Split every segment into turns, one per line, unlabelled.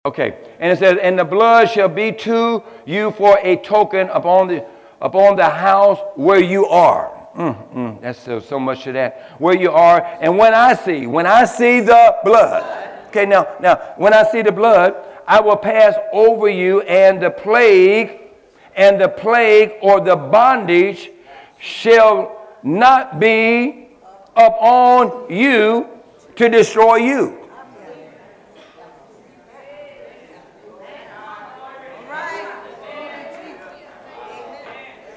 Okay, and it says, and the blood shall be to you for a token upon the house where you are. That's so much to that. Where you are, and when I see the blood. Okay, now, when I see the blood, I will pass over you, and the plague or the bondage shall not be upon you to destroy you.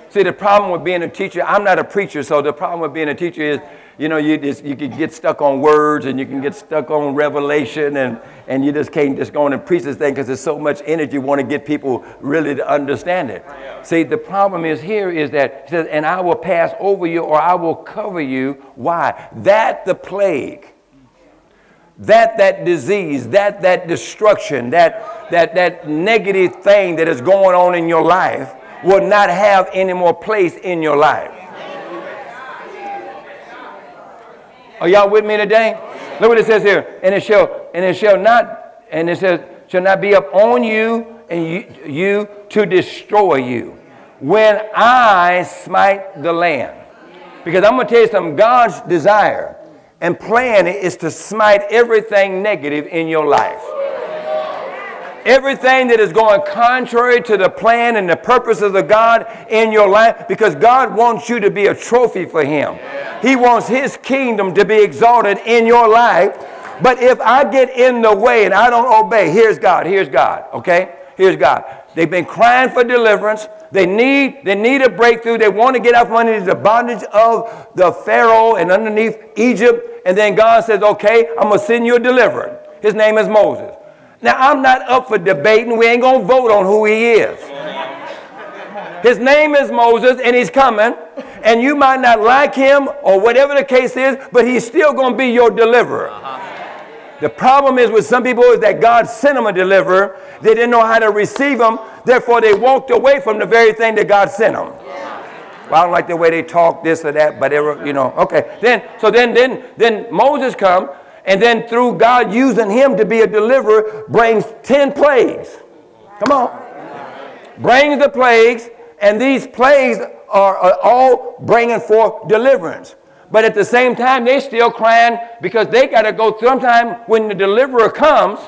See, the problem with being a teacher, I'm not a preacher, so the problem with being a teacher is, you know, you can get stuck on words, and you can get stuck on revelation, and you just can't just go on and preach this thing because there's so much energy you want to get people really to understand it. See, the problem is here is that it says, and I will pass over you, or I will cover you. Why? That the plague, that disease, that destruction, that negative thing that is going on in your life will not have any more place in your life. Are y'all with me today? Look what it says here. And it shall not be upon you and you to destroy you when I smite the land. Because I'm going to tell you something. God's desire and plan is to smite everything negative in your life. Everything that is going contrary to the plan and the purposes of God in your life, because God wants you to be a trophy for Him. He wants His kingdom to be exalted in your life. But if I get in the way and I don't obey, here's God, okay? Here's God. They've been crying for deliverance. They need a breakthrough. They want to get out from underneath the bondage of the Pharaoh and underneath Egypt. And then God says, okay, I'm going to send you a deliverer. His name is Moses. Now, I'm not up for debating. We ain't going to vote on who he is. His name is Moses, and he's coming. And you might not like him or whatever the case is, but he's still going to be your deliverer. The problem is with some people is that God sent them a deliverer. They didn't know how to receive him. Therefore, they walked away from the very thing that God sent them. Well, I don't like the way they talk this or that, but you know, okay. Then Moses comes. And then through God using him to be a deliverer, brings 10 plagues. Come on. Brings the plagues, and these plagues are all bringing forth deliverance. But at the same time, they're still crying because they got to go through. Sometime when the deliverer comes,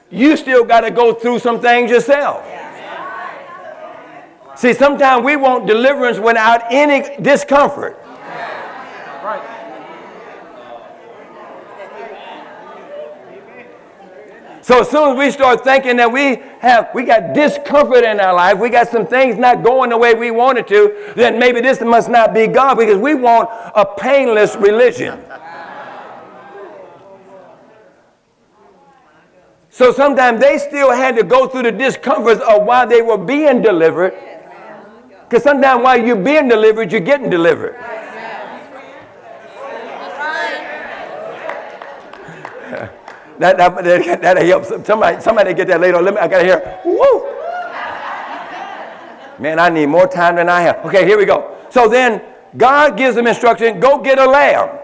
you still got to go through some things yourself. See, sometimes we want deliverance without any discomfort. Right. So as soon as we start thinking that we got discomfort in our life, we got some things not going the way we want it to, then maybe this must not be God, because we want a painless religion. So sometimes they still had to go through the discomforts of why they were being delivered, because sometimes while you're being delivered, you're getting delivered. That helps. Somebody get that later on. I got to hear. Woo! Man, I need more time than I have. Okay, here we go. So then God gives them instruction, go get a lamb.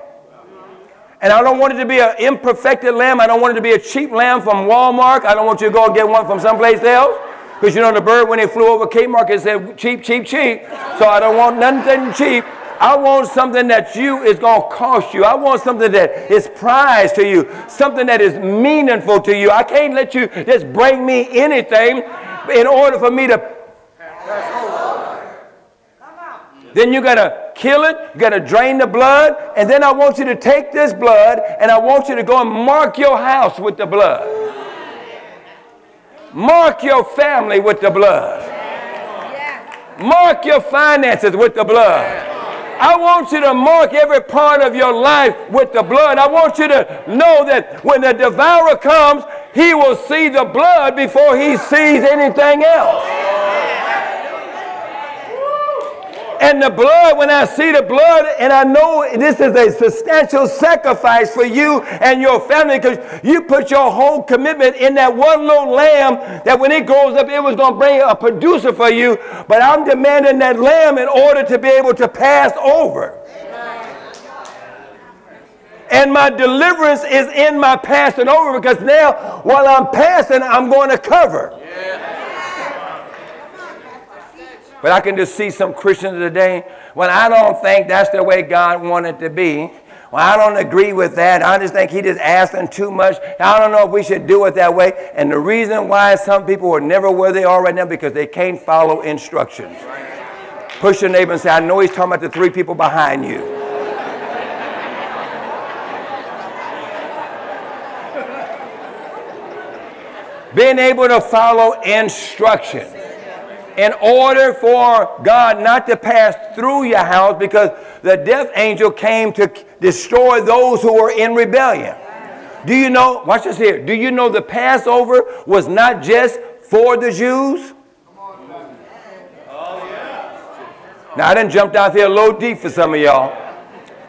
And I don't want it to be an imperfected lamb. I don't want it to be a cheap lamb from Walmart. I don't want you to go and get one from someplace else. Because you know the bird, when they flew over Kmart, it said cheap, cheap, cheap. So I don't want nothing cheap. I want something that is going to cost you. I want something that is prized to you, something that is meaningful to you. I can't let you just bring me anything in order for me to pass over. Then you got to kill it, you got to drain the blood, and then I want you to take this blood and I want you to go and mark your house with the blood. Mark your family with the blood. Mark your finances with the blood. I want you to mark every part of your life with the blood. I want you to know that when the devourer comes, he will see the blood before he sees anything else. And the blood, when I see the blood, and I know this is a substantial sacrifice for you and your family, because you put your whole commitment in that one little lamb that when it grows up, it was going to bring a producer for you. But I'm demanding that lamb in order to be able to pass over. And my deliverance is in my passing over, because now while I'm passing, I'm going to cover. But I can just see some Christians today, well, I don't think that's the way God wanted it to be. Well, I don't agree with that. I just think he just asking too much. I don't know if we should do it that way. And the reason why some people are never where they are right now, because they can't follow instructions. Push your neighbor and say, I know he's talking about the 3 people behind you. Being able to follow instructions. In order for God not to pass through your house, because the death angel came to destroy those who were in rebellion. Do you know, watch this here, do you know the Passover was not just for the Jews? Now I done jumped out here a little deep for some of y'all.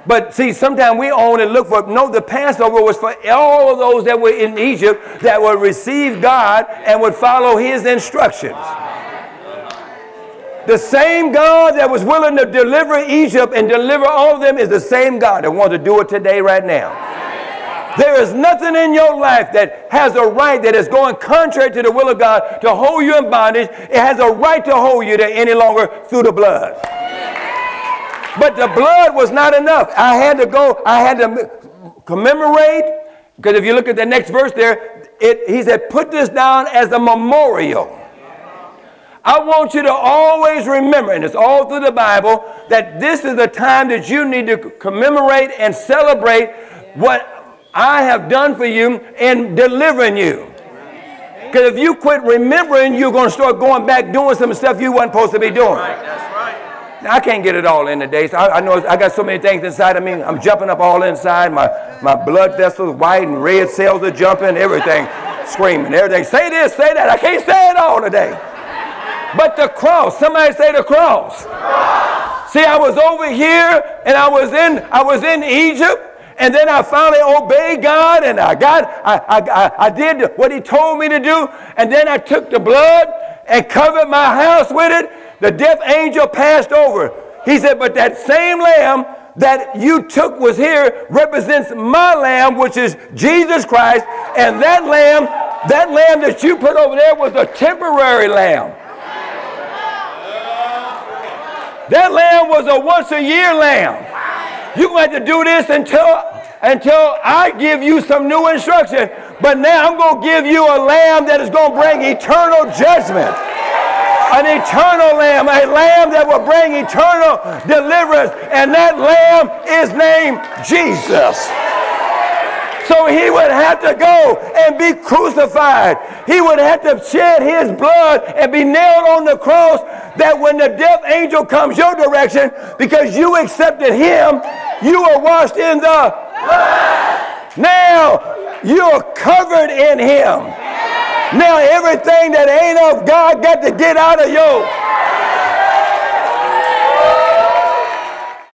But see, sometimes we only look for, no, the Passover was for all of those that were in Egypt that would receive God and would follow his instructions. The same God that was willing to deliver Egypt and deliver all of them is the same God that wants to do it today right now. There is nothing in your life that has a right, that is going contrary to the will of God, to hold you in bondage. It has a right to hold you there any longer through the blood. But the blood was not enough. I had to commemorate, because if you look at the next verse there, he said, put this down as a memorial. I want you to always remember, and it's all through the Bible, that this is the time that you need to commemorate and celebrate what I have done for you in delivering you. Because if you quit remembering, you're going to start going back doing some stuff you weren't supposed to be doing. That's right. Now, I can't get it all in today. So I know I got so many things inside of me. I'm jumping up all inside. My blood vessels white and red cells are jumping, everything screaming, everything. Say this, say that. I can't say it all today. But the cross, somebody say the cross. See, I was over here and I was in Egypt, and then I finally obeyed God, and I did what he told me to do, and then I took the blood and covered my house with it. The death angel passed over. He said, but that same lamb that you took was here represents my lamb, which is Jesus Christ, and that lamb that you put over there was a temporary lamb. That lamb was a once-a-year lamb. You're going to have to do this until I give you some new instruction. But now I'm going to give you a lamb that is going to bring eternal judgment. An eternal lamb, a lamb that will bring eternal deliverance. And that lamb is named Jesus. So he would have to go and be crucified. He would have to shed his blood and be nailed on the cross, that when the death angel comes your direction, because you accepted him, you are washed in the blood. Now you are covered in him. Now everything that ain't of God got to get out of you.